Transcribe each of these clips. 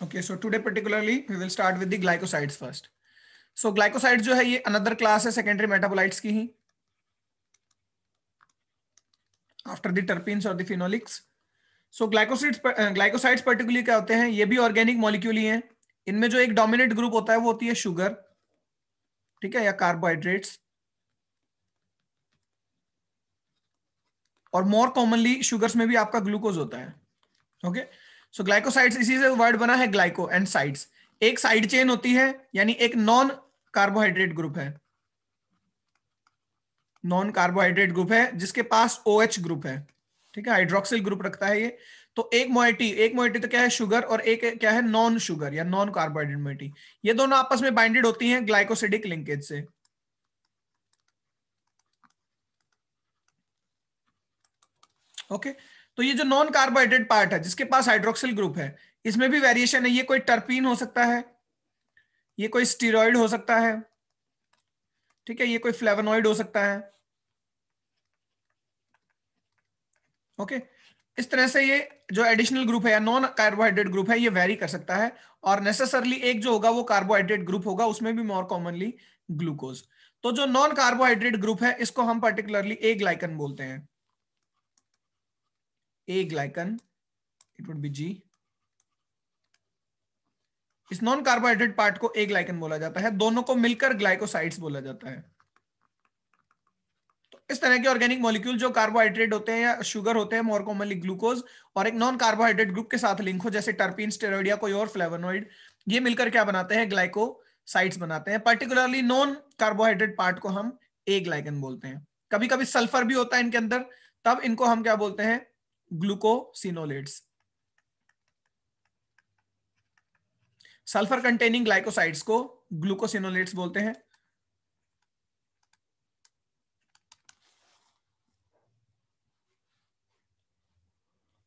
Okay, so today particularly we will start with the glycosides first. So glycosides जो है ये another class है secondary metabolites की ही, after the terpenes और the phenolics. So glycosides particularly क्या होते हैं, ये भी ऑर्गेनिक मॉलिक्यूल ही हैं. इनमें जो एक डोमिनेंट ग्रुप होता है वो होती है शुगर, ठीक है, या कार्बोहाइड्रेट्स. और मोर कॉमनली शुगर्स में भी आपका ग्लूकोज होता है. ओके, सो ग्लाइकोसाइड्स, इसी से वर्ड बना है ग्लाइको एंड साइड्स. एक साइड चेन होती है, यानी एक नॉन कार्बोहाइड्रेट ग्रुप है, नॉन कार्बोहाइड्रेट ग्रुप है जिसके पास OH ग्रुप है, ठीक है, हाइड्रोक्सिल ग्रुप रखता है ये. तो एक मोइटी तो क्या है, शुगर, और एक क्या है, नॉन शुगर या नॉन कार्बोहाइड्रेट मोइटी. ये दोनों आपस में बाइंडेड होती हैं ग्लाइकोसिडिक लिंकेज से. ओके, तो ये जो नॉन कार्बोहाइड्रेट पार्ट है जिसके पास हाइड्रोक्सिल ग्रुप है, इसमें भी वेरिएशन है. ये कोई टर्पीन हो सकता है, ये कोई स्टीरॉयड हो सकता है, ठीक है, ये कोई फ्लेवोनॉइड हो सकता है. ओके, इस तरह से ये जो एडिशनल ग्रुप है या नॉन कार्बोहाइड्रेट ग्रुप है ये वेरी कर सकता है. और नेसेसरली एक जो होगा वो कार्बोहाइड्रेट ग्रुप होगा, उसमें भी मोर कॉमनली ग्लूकोज. तो जो नॉन कार्बोहाइड्रेट ग्रुप है इसको हम पर्टिकुलरली ए ग्लाइकन बोलते हैं. ए ग्लाइकन, इट वुड बी जी. इस नॉन कार्बोहाइड्रेट पार्ट को ए ग्लाइकन बोला जाता है. दोनों को मिलकर ग्लाइकोसाइड्स बोला जाता है. तो इस तरह के ऑर्गेनिक मॉलिक्यूल जो कार्बोहाइड्रेट होते हैं या शुगर होते हैं, मोर कॉमनली ग्लूकोज, और एक नॉन कार्बोहाइड्रेट ग्रुप के साथ लिंक हो, जैसे टर्पीन, स्टेरॉइड या कोई और फ्लेवोनॉइड, ये मिलकर क्या बनाते हैं, ग्लाइकोसाइड्स बनाते हैं. पर्टिकुलरली नॉन कार्बोहाइड्रेट पार्ट को हम ए ग्लाइकन बोलते हैं. कभी कभी सल्फर भी होता है इनके अंदर, तब इनको हम क्या बोलते हैं, ग्लूकोसिनोलेट्स. सल्फर कंटेनिंग ग्लाइकोसाइड्स को ग्लूकोसिनोलेट्स बोलते हैं.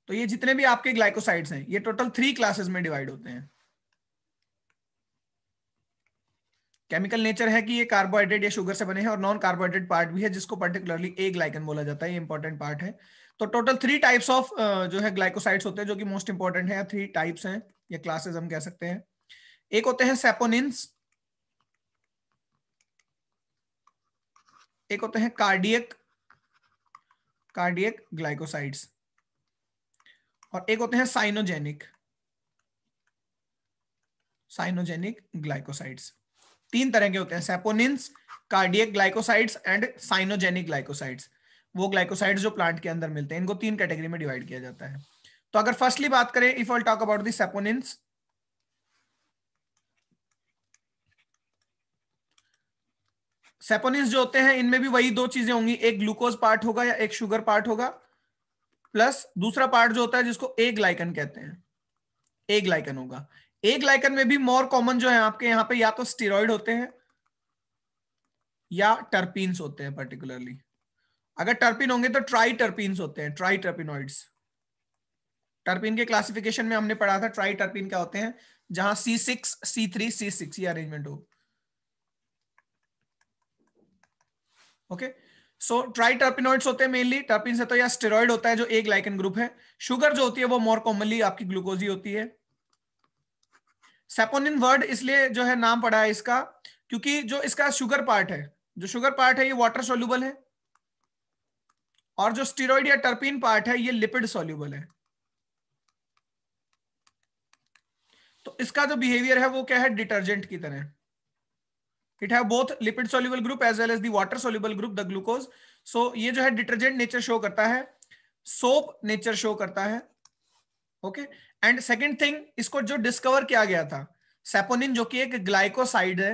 तो ये जितने भी आपके ग्लाइकोसाइड्स हैं ये टोटल 3 क्लासेस में डिवाइड होते हैं. केमिकल नेचर है कि ये कार्बोहाइड्रेट या शुगर से बने हैं, और नॉन कार्बोहाइड्रेट पार्ट भी है जिसको पर्टिकुलरली ए ग्लाइकन बोला जाता है. ये इंपॉर्टेंट पार्ट है. तो टोटल 3 टाइप्स ऑफ जो है ग्लाइकोसाइड्स होते हैं जो कि मोस्ट इंपॉर्टेंट है. 3 टाइप्स हैं या क्लासेस हम कह सकते हैं. एक होते हैं सेपोनिन्स, एक होते हैं कार्डियक ग्लाइकोसाइड्स, और एक होते हैं साइनोजेनिक ग्लाइकोसाइड्स. 3 तरह के होते हैं, saponins, cardiac glycosides and cyanogenic glycosides. वो ग्लाइकोसाइड्स जो प्लांट के अंदर मिलते हैं, इनको 3 कैटेगरी में डिवाइड किया जाता है. तो अगर फर्स्टली बात करें, if I talk about the saponins, saponins जो होते हैं इनमें भी वही 2 चीजें होंगी, एक ग्लूकोज पार्ट होगा या एक शुगर पार्ट होगा, प्लस दूसरा पार्ट जो होता है जिसको ए ग्लाइकन कहते हैं, ए ग्लाइकन होगा. ए ग्लाइकन में भी मोर कॉमन जो है आपके यहाँ पे या तो स्टीरॉइड होते हैं या टर्पीन्स होते हैं. पर्टिकुलरली अगर टर्पीन होंगे तो ट्राई टर्पीन्स होते हैं, ट्राई टर्पिनॉइड्स. टर्पीन के क्लासिफिकेशन में हमने पढ़ा था ट्राई टर्पीन क्या होते हैं, जहां C6, C3, C6 ये अरेंजमेंट हो. ओके, सो ट्राई टर्पिनॉइड्स होते हैं मेनली. टर्पीन से तो या स्टेरॉइड होता है जो एक ग्लाइकन ग्रुप है. शुगर जो होती है वो मोर कॉमनली आपकी ग्लूकोज ही होती है. सेपोनिन वर्ड इसलिए जो है नाम पड़ा है इसका, क्योंकि जो इसका शुगर पार्ट है, ये वाटर सोल्यूबल है, और जो स्टीरॉइड या टर्पीन पार्ट है ये लिपिड सोल्यूबल है. तो इसका जो बिहेवियर है वो क्या है, डिटर्जेंट की तरह. It have both lipid soluble group as well as the water soluble group, the glucose. So ये जो है डिटर्जेंट नेचर शो करता है, सोप नेचर शो करता है. ओके, एंड सेकेंड थिंग, इसको जो डिस्कवर किया गया था, सेपोनिन जो कि एक ग्लाइकोसाइड है,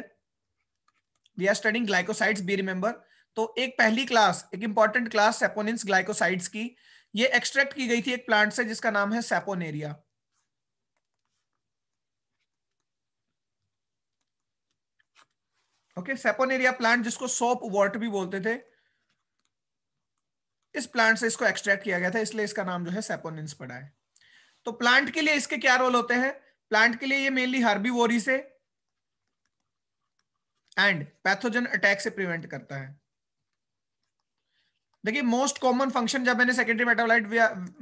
we are studying glycosides, be remember. तो एक पहली क्लास, एक इंपॉर्टेंट क्लास सेपोनिन्स ग्लाइकोसाइड्स की, ये एक्सट्रैक्ट की गई थी एक प्लांट से जिसका नाम है सेपोनेरिया. ओके, सेपोनेरिया प्लांट जिसको सोप वॉर्ट भी बोलते थे, इस प्लांट से इसको एक्सट्रैक्ट किया गया था, इसलिए इसका नाम जो है सेपोनिन्स पड़ा है. तो प्लांट के लिए इसके क्या रोल होते हैं, प्लांट के लिए ये मेनली हर्बीवोरी से एंड पैथोजन अटैक से प्रिवेंट करता है. देखिए मोस्ट कॉमन फंक्शन, जब मैंने secondary metabolite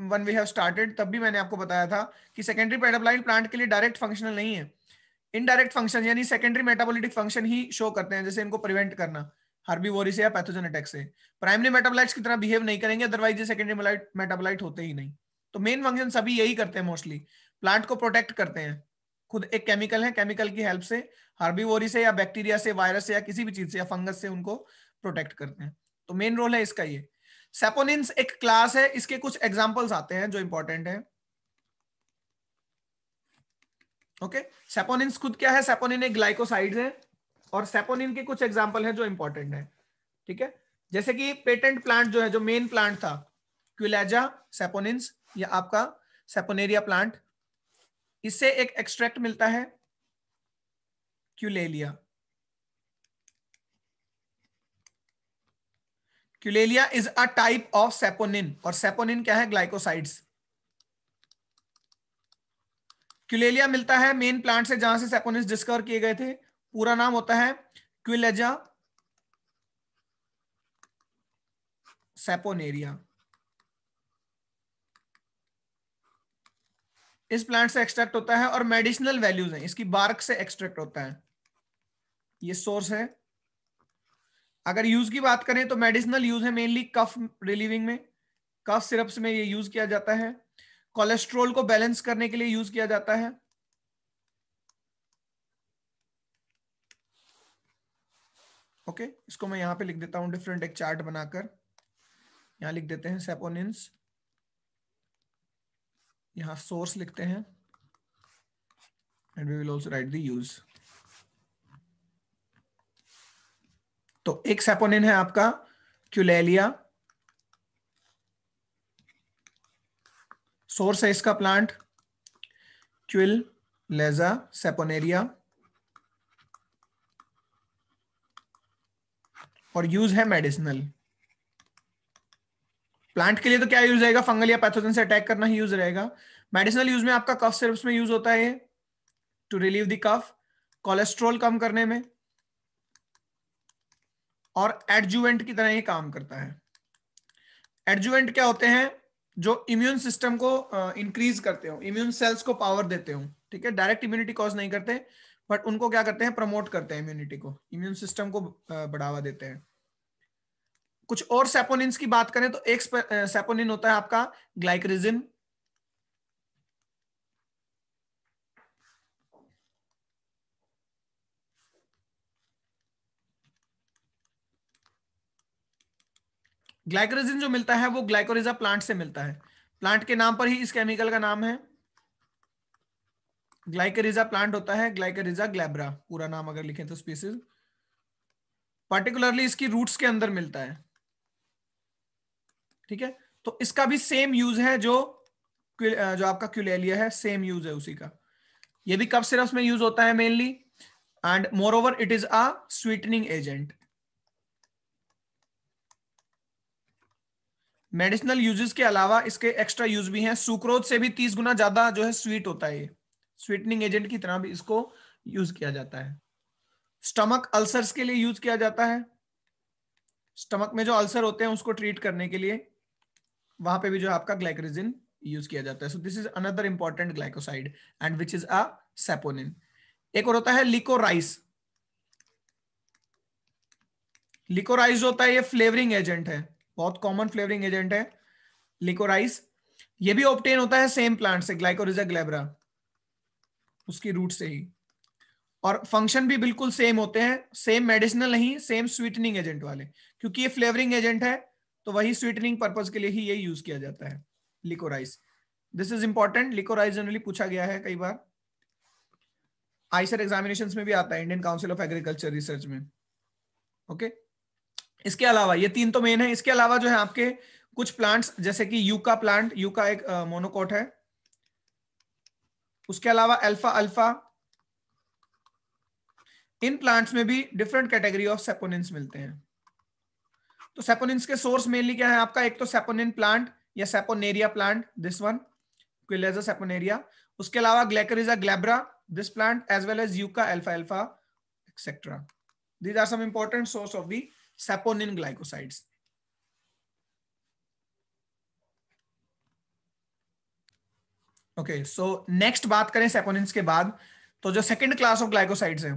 one we have started तब भी मैंने आपको बताया था कि सेकेंडरी मेटाबोलाइट प्लांट के लिए डायरेक्ट फंक्शनल नहीं है, इनडायरेक्ट फंक्शन यानी सेकेंडरी मेटाबोलिटिक फंक्शन ही शो करते हैं, जैसे इनको प्रिवेंट करना हर्बीवोरी से या पैथोजन अटैक से। प्राइमरी मेटाबोलाइट्स की तरह बिहेव नहीं करेंगे, अदरवाइज ये सेकेंडरी मेटाबोलाइट होते ही नहीं। तो मेन फंक्शन सभी यही करते हैं, मोस्टली प्लांट को प्रोटेक्ट करते हैं। खुद एक केमिकल है, केमिकल की हेल्प से हर्बीवोरी से या बैक्टीरिया से, वायरस से या किसी भी चीज से या फंगस से उनको प्रोटेक्ट करते हैं। तो मेन रोल है इसका ये। सेपोनिन्स एक क्लास है, इसके कुछ एग्जांपल्स आते हैं जो इंपॉर्टेंट है। ओके, सेपोनिन्स खुद क्या है? सेपोनिन एक ग्लाइकोसाइड्स है और सेपोनिन के कुछ एग्जांपल है जो इंपॉर्टेंट है। ठीक है, जैसे कि पेटेंट प्लांट जो है, जो मेन प्लांट था क्विलेजा सेपोनिन्स या आपका सेपोनेरिया प्लांट, इससे एक एक्सट्रैक्ट मिलता है क्यूलेलिया। क्यूलेलिया is a type of saponin, और सेपोनिन क्या है? ग्लाइकोसाइड्स। क्यूलेलिया मिलता है मेन प्लांट से जहां से सेपोनिन्स डिस्कवर किए गए थे। पूरा नाम होता है क्विलेजा सेपोनेरिया। इस प्लांट से एक्सट्रैक्ट होता है और मेडिसिनल वैल्यूज हैं, इसकी बार्क से एक्सट्रैक्ट होता है, ये सोर्स है। अगर यूज की बात करें तो मेडिसिनल यूज है मेनली कफ रिलीविंग में, कफ सिरप्स में ये यूज किया जाता है। कोलेस्ट्रॉल को बैलेंस करने के लिए यूज किया जाता है। ओके, इसको मैं यहां पे लिख देता हूं डिफरेंट, एक चार्ट बनाकर यहां लिख देते हैं सेपोनिन्स, यहां सोर्स लिखते हैं and we will also write the use. तो एक सेपोनिन है आपका क्यूलेलिया, सोर्स है इसका प्लांट क्विलेजा सेपोनेरिया, और यूज है मेडिसिनल। प्लांट के लिए तो क्या यूज रहेगा? फंगल या पैथोजन से अटैक करना ही यूज रहेगा। मेडिसिनल यूज में आपका कफ सिरप्स में यूज होता है to relieve the cough, cholesterol कम करने में, और एडजुवेंट की तरह ये काम करता है। एडजुवेंट क्या होते हैं? जो इम्यून सिस्टम को इंक्रीज करते हो, इम्यून सेल्स को पावर देते हो। ठीक है, डायरेक्ट इम्यूनिटी कॉज नहीं करते, बट उनको क्या करते हैं? प्रमोट करते हैं इम्यूनिटी को, इम्यून सिस्टम को बढ़ावा देते हैं। कुछ और सेपोनिन्स की बात करें तो एक सेपोनिन होता है आपका ग्लाइक्रिजिन। ग्लाइक्रिजिन जो मिलता है वो ग्लाइकोरिजा प्लांट से मिलता है। प्लांट के नाम पर ही इस केमिकल का नाम है ग्लाइकोरिजा। प्लांट होता है ग्लाइकोरिजा ग्लैब्रा, पूरा नाम अगर लिखें तो स्पीसीज। पर्टिकुलरली इसकी रूट्स के अंदर मिलता है। ठीक है, तो इसका भी सेम यूज है जो आपका क्यूलेलिया है, सेम यूज है उसी का। ये भी कफ सिरप्स में यूज होता है mainly, and more over it is a sweetening agent. Medicinal uses के अलावा इसके एक्स्ट्रा यूज भी हैं। सुक्रोज से भी 30 गुना ज्यादा जो है स्वीट होता है, ये स्वीटनिंग एजेंट की तरह भी इसको यूज किया जाता है। स्टमक अल्सर्स के लिए यूज किया जाता है, स्टमक में जो अल्सर होते हैं उसको ट्रीट करने के लिए वहां पे भी जो आपका ग्लाइक्रिजिन यूज किया जाता है। सो this is another important glycoside and which is a saponin. एक और होता है लिकोराइस। लिकोराइस होता है, ये फ्लेवरिंग एजेंट है, बहुत कॉमन फ्लेवरिंग एजेंट है लिकोराइस। ये भी ऑब्टेन होता है सेम प्लांट से, ग्लाइकोरिजा ग्लैब्रा, उसकी रूट से ही। और फंक्शन भी बिल्कुल सेम होते हैं, सेम मेडिसिनल नहीं, सेम स्वीटनिंग एजेंट वाले, क्योंकि ये फ्लेवरिंग एजेंट है तो वही स्वीटनिंग पर्पज के लिए ही ये यूज किया जाता है liquorice. This is important, liquorice generally पूछा गया है कई बार, आईसर एग्जामिनेशन में भी आता है, Indian council of agriculture research में। ओके, इसके अलावा ये तीन तो मेन है, इसके अलावा जो है आपके कुछ प्लांट्स जैसे कि यूका प्लांट, यूका एक मोनोकोट है, उसके अलावा अल्फा अल्फा, इन प्लांट्स में भी डिफरेंट कैटेगरी ऑफ सेपोनिन्स मिलते हैं। तो सेपोनिन्स के सोर्स मेनली क्या है आपका? एक तो सेपोनिन प्लांट या Saponaria plant, this one Quillaja saponaria. उसके अलावा Glycyrrhiza glabra, this plant, as well as yucca अल्फा अल्फा etcetera. These are some important source of the saponin glycosides. Okay, so next बात करें सेपोनिन्स के बाद, तो जो सेकंड क्लास ऑफ ग्लाइकोसाइड्स है,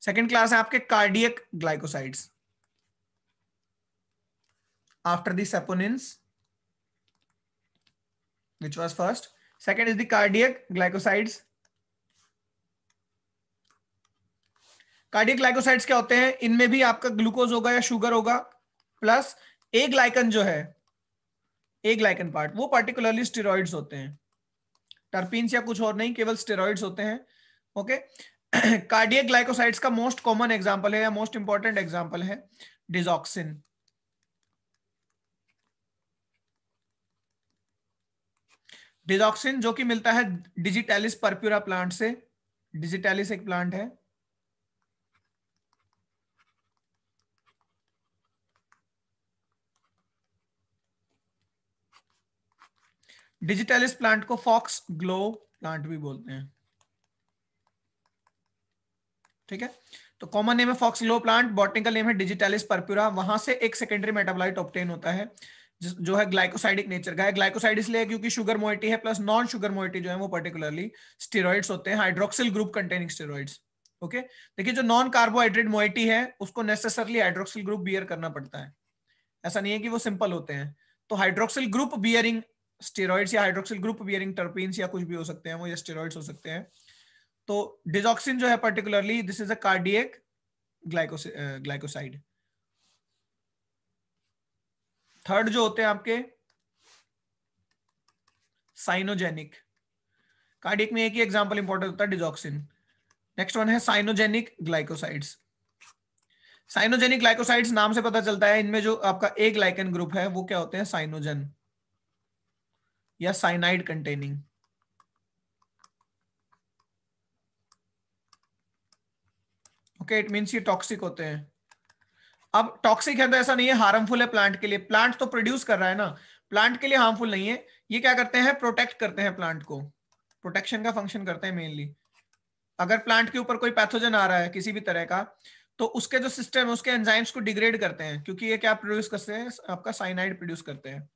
सेकंड क्लास है आपके cardiac glycosides after the saponins, which was first. Second is the cardiac glycosides. Cardiac glycosides क्या होते हैं? इनमें भी आपका ग्लूकोज होगा या शुगर होगा, प्लस ए ग्लाइकन जो है, ए ग्लाइकन पार्ट, वो पर्टिकुलरली स्टेरॉइड्स होते हैं, टर्पीन्स या कुछ और नहीं, केवल स्टेरॉइड्स होते हैं। ओके, कार्डियक ग्लाइकोसाइड्स का मोस्ट कॉमन एग्जांपल है या मोस्ट इंपॉर्टेंट एग्जांपल है डिजॉक्सिन। डिजॉक्सिन जो कि मिलता है डिजिटैलिस परप्यूरा प्लांट से, डिजिटैलिस एक प्लांट है, डिजिटैलिस प्लांट को फॉक्स ग्लो प्लांट भी बोलते हैं। ठीक है, तो कॉमन नेम है foxglove plant, botanical name है डिजिटैलिस परप्यूरा। वहां से एक सेकेंडरी मेटाबोलाइट ऑब्टेन होता है जो है ग्लाइकोसाइडिक नेचर का है। ग्लाइकोसाइड इसलिए क्योंकि शुगर मोइटी है, प्लस नॉन शुगर मोइटी जो है वो पर्टिकुलरली स्टेरॉइड्स होते हैं, hydroxyl group containing steroids. Okay, देखिए जो नॉन कार्बोहाइड्रेट मोइटी है उसको नेसेसरली हाइड्रोक्सिल ग्रुप बियर करना पड़ता है, ऐसा नहीं है कि वो सिंपल होते हैं। तो हाइड्रोक्सिल ग्रुप बियरिंग स्टेरॉइड्स या हाइड्रोक्सिल ग्रुप बियरिंग टर्पीन्स या कुछ भी हो सकते हैं वो, या स्टेरॉइड्स हो सकते हैं। तो डिजॉक्सिन जो है particularly this is a cardiac glycoside. Third जो होते हैं आपके साइनोजेनिक, कार्डियक में एक ही एग्जांपल इंपॉर्टेंट होता है डिजॉक्सिन। नेक्स्ट वन है साइनोजेनिक ग्लाइकोसाइड्स। साइनोजेनिक ग्लाइकोसाइड्स नाम से पता चलता है इनमें जो आपका ए ग्लाइकन ग्रुप है वो क्या होते हैं, साइनोजन या cyanide containing. Okay, it means ये टॉक्सिक होते हैं। अब टॉक्सिक है तो ऐसा नहीं है हार्मफुल है प्लांट के लिए, प्लांट तो प्रोड्यूस कर रहा है ना, प्लांट के लिए हार्मफुल नहीं है। ये क्या करते हैं, प्रोटेक्ट करते हैं प्लांट को, प्रोटेक्शन का फंक्शन करते हैं मेनली। अगर प्लांट के ऊपर कोई पैथोजन आ रहा है किसी भी तरह का, तो उसके जो सिस्टम है उसके एंजाइम्स को डिग्रेड करते हैं, क्योंकि ये क्या प्रोड्यूस करते हैं, आपका साइनाइड प्रोड्यूस करते हैं।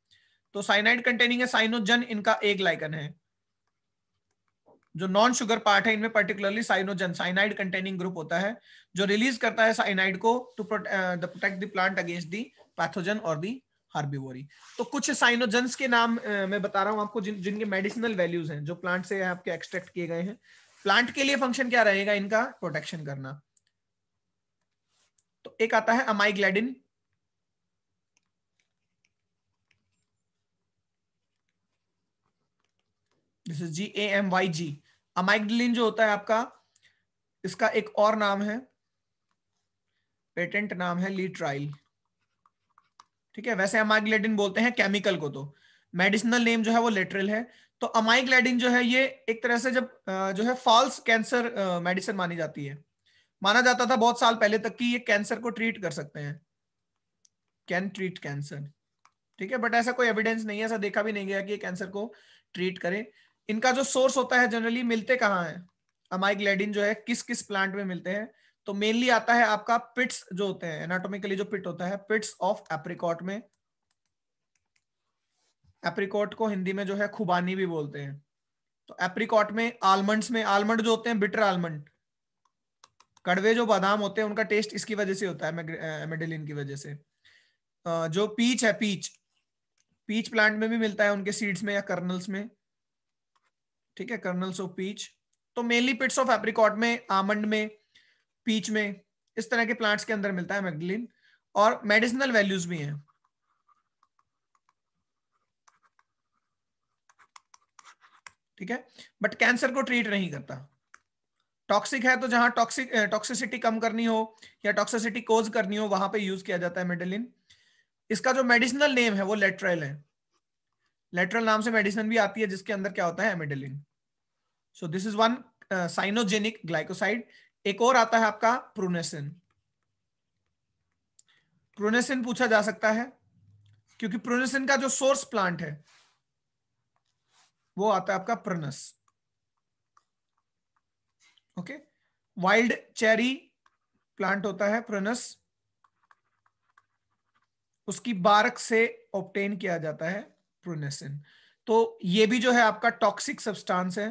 तो साइनाइड कंटेनिंग है, साइनोजन इनका एक लाइकन है। जो नॉन शुगर पार्ट है इनमें particularly cyanogen cyanide containing group होता है, जो रिलीज करता है साइनाइड को to protect the plant against the pathogen और द हार्बिवोरी। तो कुछ साइनोजन्स के नाम मैं बता रहा हूं आपको, जिनके मेडिसिनल वैल्यूज हैं, जो प्लांट से आपके एक्सट्रैक्ट किए गए हैं। प्लांट के लिए फंक्शन क्या रहेगा इनका, प्रोटेक्शन करना। तो एक आता है अमाइग्लैडिन, दिस इज GAMYG। अमाइग्लिन जो होता है आपका, इसका एक और नाम है, पेटेंट नाम है लीट्राइल। ठीक है, वैसे अमाइग्लैडिन बोलते हैं केमिकल को, तो मेडिसिनल नेम जो है वो लेटरल है। तो अमाइग्लैडिन जो है ये एक तरह से जब जो है फॉल्स कैंसर मेडिसिन मानी जाती है, माना जाता था बहुत साल पहले तक कि ये कैंसर को ट्रीट कर सकते हैं, कैन ट्रीट कैंसर। ठीक है, बट ऐसा कोई एविडेंस नहीं है, ऐसा देखा भी नहीं गया कि ये कैंसर को ट्रीट करे। इनका जो सोर्स होता है जनरली मिलते कहाँ है, अमाइग्लैडिन जो है किस किस प्लांट में मिलते हैं, तो मेनली आता है आपका पिट्स जो होते हैं, एनाटोमिकली जो पिट होता है, पिट्स ऑफ एप्रिकॉट में। एप्रिकॉट को हिंदी में जो है खुबानी भी बोलते हैं। तो एप्रिकॉट में, आलमंड्स में, आलमंड जो होते हैं बिटर आलमंड, कड़वे जो बादाम होते हैं, उनका टेस्ट इसकी वजह से होता है, एमेडिलिन की वजह से। जो पीच है, पीच, पीच प्लांट में भी मिलता है उनके सीड्स में या कर्नल्स में। ठीक है, कर्नल्स ऑफ पीच। तो मेनली पिट्स ऑफ एप्रिकॉट में, आमंड में, पीच में, इस तरह के प्लांट्स के अंदर मिलता है मैग्डलिन, और मेडिसिनल वैल्यूज भी हैं। ठीक है, बट कैंसर को ट्रीट नहीं करता। टॉक्सिक है तो जहां टॉक्सिसिटी कम करनी हो या टॉक्सिसिटी कोज करनी हो वहां पे यूज किया जाता है मेडिलिन। इसका जो मेडिसिनल नेम है वो लेट्रल है, लेटरल नाम से मेडिसिन भी आती है जिसके अंदर क्या होता है, amygdalin. So this is one cyanogenic glycoside. एक और आता है आपका प्रूनेसिन। प्रूनेसिन पूछा जा सकता है क्योंकि प्रूनेसिन का जो सोर्स प्लांट है वो आता है आपका प्रोनस। ओके, वाइल्ड चेरी प्लांट होता है प्रोनस, उसकी बारक से ऑब्टेन किया जाता है प्रूनेसिन। तो ये भी जो है आपका टॉक्सिक सब्सटेंस है।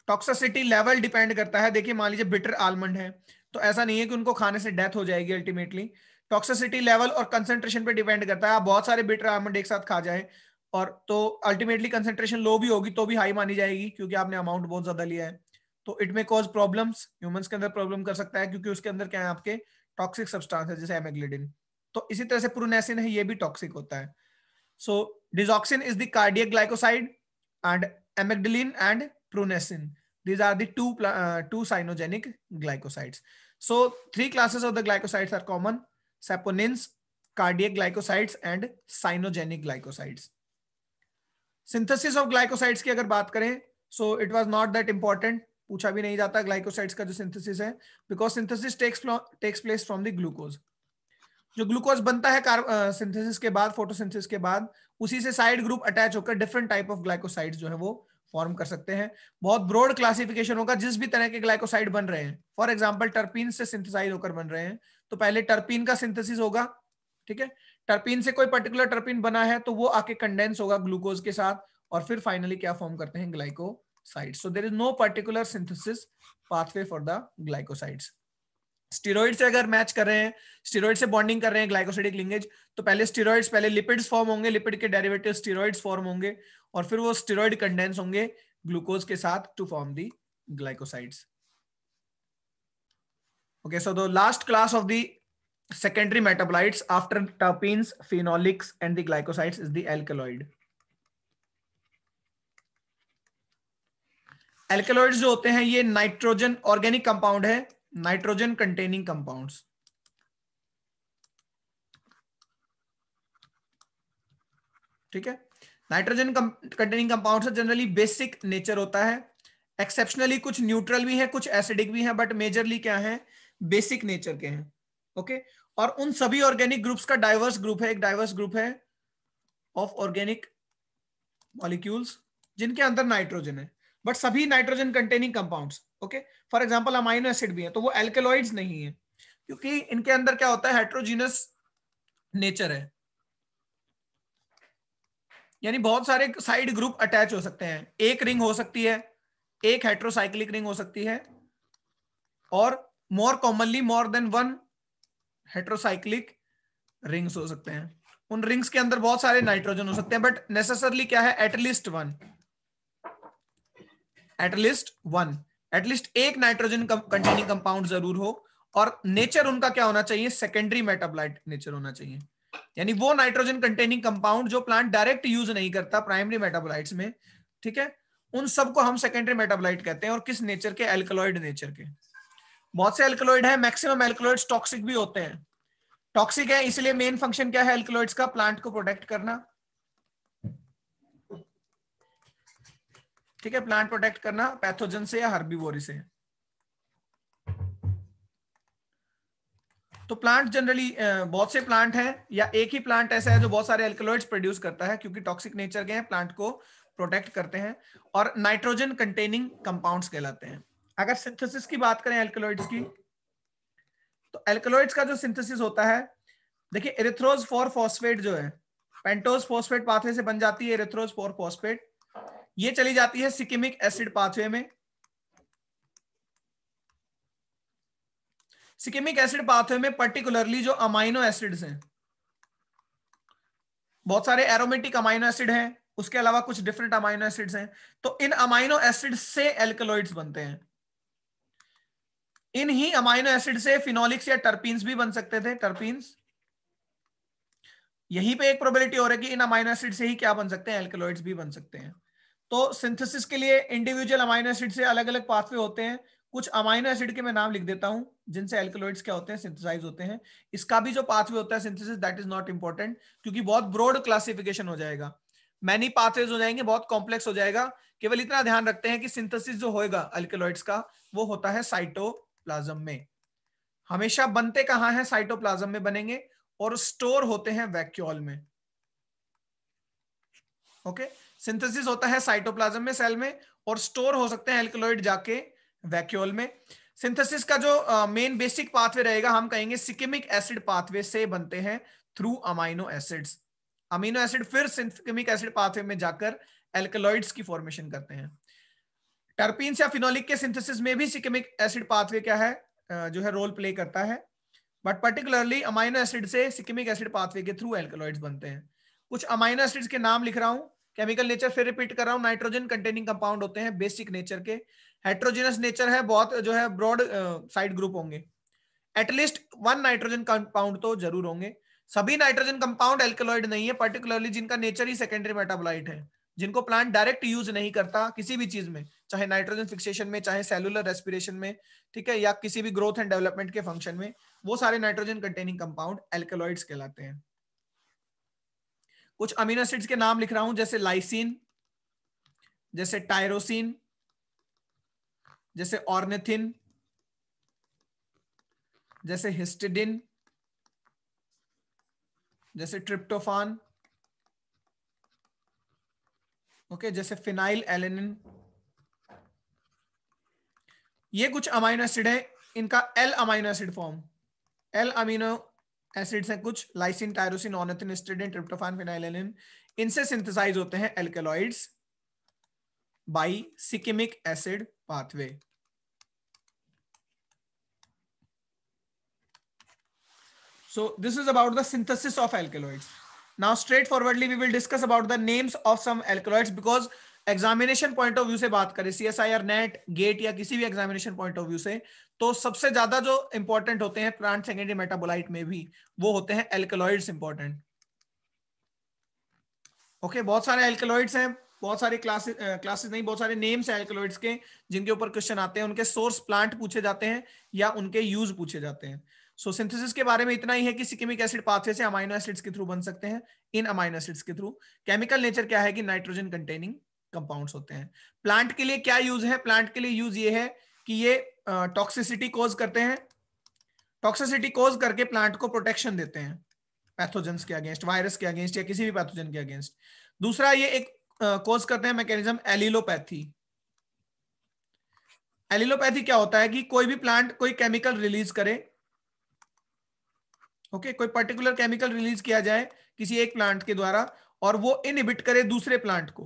टॉक्सिसिटी लेवल डिपेंड करता है। देखिए मान लीजिए बिटर आलमंड है, तो ऐसा नहीं है कि उनको खाने से डेथ हो जाएगी अल्टीमेटली। टॉक्सिसिटी लेवल और कंसंट्रेशन पे डिपेंड करता है। आप बहुत सारे बिटर आलमंड एक साथ खा जाए और तो अल्टीमेटली कंसंट्रेशन लो भी होगी तो भी हाई मानी जाएगी, क्योंकि आपने अमाउंट बहुत ज्यादा लिया है। तो इट में कॉज प्रॉब्लम्स, ह्यूमंस के अंदर प्रॉब्लम कर सकता है, क्योंकि उसके अंदर क्या है आपके टॉक्सिक सब्सटेंस है, जैसे एमेग्लिडिन। तो इसी तरह से प्रूनेसिन है, ये भी टॉक्सिक होता है। So digoxin is the cardiac glycoside and amygdalin and prunasin, these are the two cyanogenic glycosides. So 3 classes of the glycosides are common: saponins, cardiac glycosides and cyanogenic glycosides. Synthesis of glycosides की अगर बात करें, so it was not that important, पूछा भी नहीं जाता glycosides का जो सिंथेसिस है, because synthesis takes place from the glucose. जो ग्लूकोज बनता है सिंथेसिस के बाद, फोटोसिंथेसिस के बाद, उसी से साइड ग्रुप अटैच होकर डिफरेंट टाइप ऑफ ग्लाइकोसाइड्स जो है वो फॉर्म कर सकते हैं। बहुत ब्रॉड क्लासिफिकेशन होगा जिस भी तरह के ग्लाइकोसाइड बन रहे हैं। फॉर एग्जांपल टर्पीन से सिंथेसाइज होकर बन रहे हैं, तो पहले टर्पीन का सिंथेसिस होगा, ठीक है। टर्पीन से कोई पर्टिकुलर टर्पीन बना है तो वो आके कंडेंस होगा ग्लूकोज के साथ, और फिर फाइनली क्या फॉर्म करते हैं, glycosides. So there is no particular synthesis pathway for the glycosides. Steroid से अगर मैच कर रहे हैं, स्टेरॉइड से बॉन्डिंग कर रहे हैं ग्लाइकोसाइडिक लिंकेज, तो पहले स्टेरॉइड्स, पहले लिपिड्स फॉर्म होंगे, लिपिड के डेरिवेटिव स्टेरॉइड्स फॉर्म होंगे, और फिर वो स्टेरॉइड कंडेंस होंगे ग्लूकोज के साथ to form the glycosides. Okay, so the last class of the secondary metabolites after terpenes, phenolics and the glycosides is the alkaloid. Alkaloids जो होते हैं ये नाइट्रोजन ऑर्गेनिक कंपाउंड है, नाइट्रोजन कंटेनिंग कंपाउंड्स, ठीक है। नाइट्रोजन कंटेनिंग कंपाउंड से generally basic nature होता है, एक्सेप्शनली कुछ न्यूट्रल भी है, कुछ एसिडिक भी है, बट मेजरली क्या है, बेसिक नेचर के हैं। ओके, और उन सभी ऑर्गेनिक ग्रुप्स का डाइवर्स ग्रुप है, एक डाइवर्स ग्रुप है ऑफ ऑर्गेनिक मॉलिक्यूल्स जिनके अंदर नाइट्रोजन है, बट सभी nitrogen containing compounds. Okay, for example amino acid भी है, तो वो एल्केलॉइड्स नहीं है, क्योंकि इनके अंदर क्या होता है, हेट्रोजीनस नेचर है, यानी बहुत सारे साइड ग्रुप अटैच हो सकते हैं। एक रिंग हो सकती है, एक हेट्रोसाइक्लिक रिंग हो सकती है, और more commonly more than one heterocyclic rings हो सकते हैं। उन रिंग्स के अंदर बहुत सारे नाइट्रोजन हो सकते हैं, बट नेसेसरली क्या है, एटलीस्ट एक नाइट्रोजन कंटेनिंग कंपाउंड जरूर हो, और नेचर उनका क्या होना चाहिए, सेकेंडरी मेटाबोलाइट नेचर होना चाहिए। यानी वो नाइट्रोजन कंटेनिंग कंपाउंड जो प्लांट डायरेक्ट यूज नहीं करता प्राइमरी मेटाबोलाइट्स में, ठीक है, उन सबको हम सेकेंडरी मेटाबोलाइट कहते हैं। और किस नेचर के, एल्कलॉइड नेचर के। बहुत से एल्कलॉइड है, मैक्सिमम एल्कलॉइड्स टॉक्सिक भी होते हैं। टॉक्सिक है इसलिए मेन फंक्शन क्या है एल्कलॉइड्स का, प्लांट को प्रोटेक्ट करना, ठीक है, प्लांट प्रोटेक्ट करना पैथोजन से या हर्बीवोरी से। तो प्लांट जनरली बहुत से प्लांट हैं, या एक ही प्लांट ऐसा है जो बहुत सारे एल्कलॉइड्स प्रोड्यूस करता है, क्योंकि टॉक्सिक नेचर के हैं, प्लांट को प्रोटेक्ट करते हैं, और नाइट्रोजन कंटेनिंग कंपाउंड्स कहलाते हैं। अगर सिंथेसिस की बात करें एल्कलॉइड्स की, तो एल्कलॉइड्स का जो सिंथेसिस होता है, देखिए एरिथ्रोज 4 फॉस्फेट जो है, पेंटोज फॉस्फेट पाथवे से बन जाती है एरिथ्रोज 4 फॉस्फेट, ये चली जाती है सिकिमिक एसिड पाथवे में। सिकिमिक एसिड पाथवे में पर्टिकुलरली जो अमाइनो एसिड्स हैं, बहुत सारे एरोमेटिक अमाइनो एसिड हैं, उसके अलावा कुछ डिफरेंट अमाइनो एसिड्स हैं, तो इन अमाइनो एसिड से एल्कलॉइड्स बनते हैं। इन ही अमाइनो एसिड से फिनोलिक्स या टर्पीन्स भी बन सकते थे, टर्पीन्स। यहीं पे एक प्रोबेबिलिटी हो रही है कि इन अमाइनो एसिड से ही क्या बन सकते हैं, एल्कलॉइड्स भी बन सकते हैं। तो सिंथेसिस के लिए इंडिविजुअल अमाइनो एसिड से अलग अलग पाथवे होते हैं। कुछ अमाइनो एसिड के मैं नाम लिख देता हूं जिनसे एल्कलॉइड्स क्या होते हैं, सिंथेसाइज होते हैं। इसका भी जो पाथवे होता है synthesis, that is not important, क्योंकि बहुत ब्रॉड क्लासिफिकेशन हो जाएगा, मैनी पाथवेज हो जाएंगे, बहुत कॉम्प्लेक्स हो जाएगा। केवल इतना ध्यान रखते हैं कि सिंथेसिस जो होएगा एल्कलॉइड्स का, वो होता है साइटोप्लाज्म में। हमेशा बनते कहां है, साइटोप्लाज्म में बनेंगे, और स्टोर होते हैं वैक्यूल में। ओके, सिंथेसिस होता है साइटोप्लाज्म में, सेल में, और स्टोर हो सकते हैं एल्कलॉइड जाके वैक्यूल में। सिंथेसिस का जो मेन बेसिक पाथवे रहेगा, हम कहेंगे सिकिमिक एसिड पाथवे से बनते हैं through amino acids. Amino acid फिर सिस्कीमिक एसिड पाथवे में जाकर एल्कलॉइड्स की फॉर्मेशन करते हैं। टर्पीन्स या फिनोलिक के सिंथेसिस में भी सिस्कीमिक एसिड पाथवे क्या है, जो है रोल प्ले करता है, बट पर्टिकुलरली अमाइनो एसिड से सिस्कीमिक एसिड पाथवे के थ्रू एल्कलॉइड्स बनते हैं। कुछ अमाइनो एसिड्स के नाम लिख रहा हूं, केमिकल नेचर फिर रिपीट कर रहा हूं, नाइट्रोजन कंटेनिंग कंपाउंड होते हैं बेसिक नेचर के, हेट्रोजेनस नेचर है, बहुत जो है ब्रॉड साइड ग्रुप होंगे, एटलीस्ट 1 नाइट्रोजन कंपाउंड तो जरूर होंगे। सभी नाइट्रोजन कंपाउंड एल्कलॉइड नहीं है, पर्टिकुलरली जिनका नेचर ही सेकेंडरी मेटाबोलाइट है, जिनको प्लांट डायरेक्ट यूज नहीं करता किसी भी चीज में, चाहे नाइट्रोजन फिक्सेशन में, चाहे सेलुलर रेस्पिरेशन में, ठीक है, या किसी भी ग्रोथ एंड डेवलपमेंट के फंक्शन में, वो सारे नाइट्रोजन कंटेनिंग कंपाउंड एल्कलॉइड्स कहलाते हैं। कुछ अमीनो एसिड्स के नाम लिख रहा हूं, जैसे लाइसिन, जैसे टायरोसिन, जैसे ऑर्निथिन, जैसे हिस्टिडिन, जैसे ट्रिप्टोफान, ओके, जैसे फिनाइल एलेनिन। ये कुछ अमीनो एसिड है, इनका L amino acid form, L amino acids हैं कुछ, lysine, tyrosine, ornithine, histidine, tryptophan, phenylalanine, इनसे सिंथेसाइज होते हैं alkaloids by shikimic acid pathway. So this is about the synthesis of alkaloids. Now straightforwardly we will discuss about the names of some alkaloids, because examination point of view से बात करें, CSIR, net, gate या किसी भी examination point of view से, तो सबसे ज्यादा जो इंपॉर्टेंट होते हैं प्लांट सेकेंडरी मेटाबोलाइट में भी, वो होते हैं एल्कलॉइड्स इंपॉर्टेंट। ओके, बहुत सारे एल्कलॉइड्स हैं, बहुत सारे क्लासेस नहीं, बहुत सारे नेम्स हैं एल्कलॉइड्स के जिनके ऊपर क्वेश्चन आते हैं, उनके सोर्स प्लांट पूछे जाते हैं या उनके यूज पूछे जाते हैं। सो सिंथेसिस के बारे में इतना ही है कि सिस्कीमिक एसिड पाथवे से अमाइनो एसिड्स के थ्रू बन सकते हैं, इन अमाइनो एसिड्स के थ्रू। केमिकल नेचर क्या है कि नाइट्रोजन कंटेनिंग कंपाउंड्स होते हैं। प्लांट के लिए क्या यूज है, प्लांट के लिए यूज ये है कि ये टॉक्सिसिटी कोज करते हैं, टॉक्सिसिटी कोज करके प्लांट को प्रोटेक्शन देते हैं पैथोजेंस के अगेंस्ट, वायरस के अगेंस्ट या किसी भी पैथोजन के अगेंस्ट। दूसरा ये एक कोज करते हैं मैकेनिज्म एलिलोपैथी। एलिलोपैथी क्या होता है कि कोई भी प्लांट कोई केमिकल रिलीज करे, ओके, कोई पर्टिकुलर केमिकल रिलीज किया जाए किसी एक प्लांट के द्वारा और वो इनहिबिट करे दूसरे प्लांट को,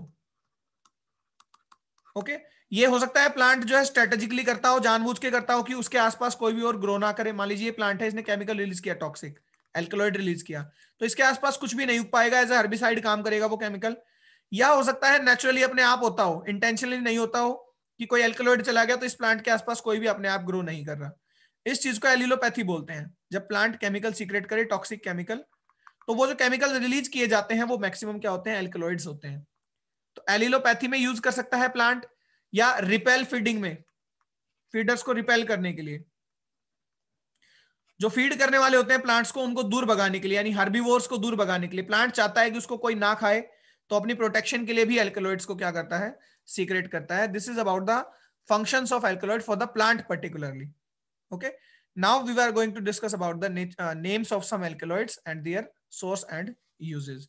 ओके। ये हो सकता है प्लांट जो है स्ट्रेटेजिकली करता हो, जानबूझ के करता हो कि उसके आसपास कोई भी और ग्रो ना करे। मान लीजिए प्लांट है, इसने केमिकल रिलीज किया, टॉक्सिक एल्कलॉइड रिलीज किया, तो इसके आसपास कुछ भी नहीं उग पाएगा, एज ए हर्बिसाइड काम करेगा वो केमिकल। या हो सकता है नेचुरली अपने आप होता हो, इंटेंशनली नहीं होता हो, कि कोई एल्कलॉइड चला गया तो इस प्लांट के आसपास कोई भी अपने आप ग्रो नहीं कर रहा। इस चीज को एलिलोपैथी बोलते हैं, जब प्लांट केमिकल सीक्रेट करे, टॉक्सिक केमिकल, तो वो जो केमिकल रिलीज किए जाते हैं वो मैक्सिमम क्या होते हैं, एल्कलॉइड्स होते हैं। तो एलिलोपैथी में यूज कर सकता है प्लांट, या रिपेल फीडिंग में, फीडर्स को रिपेल करने के लिए, जो फीड करने वाले होते हैं प्लांट्स को, उनको दूर भगाने के लिए, यानी हर्बीवोर्स को दूर भगाने के लिए। प्लांट चाहता है कि उसको कोई ना खाए, तो अपनी प्रोटेक्शन के लिए भी एल्कलॉइड्स को क्या करता है, सीक्रेट करता है। This is about the functions of alkaloid for the plant particularly. Okay, now we are going to discuss about the names of some alkaloids and their source and uses.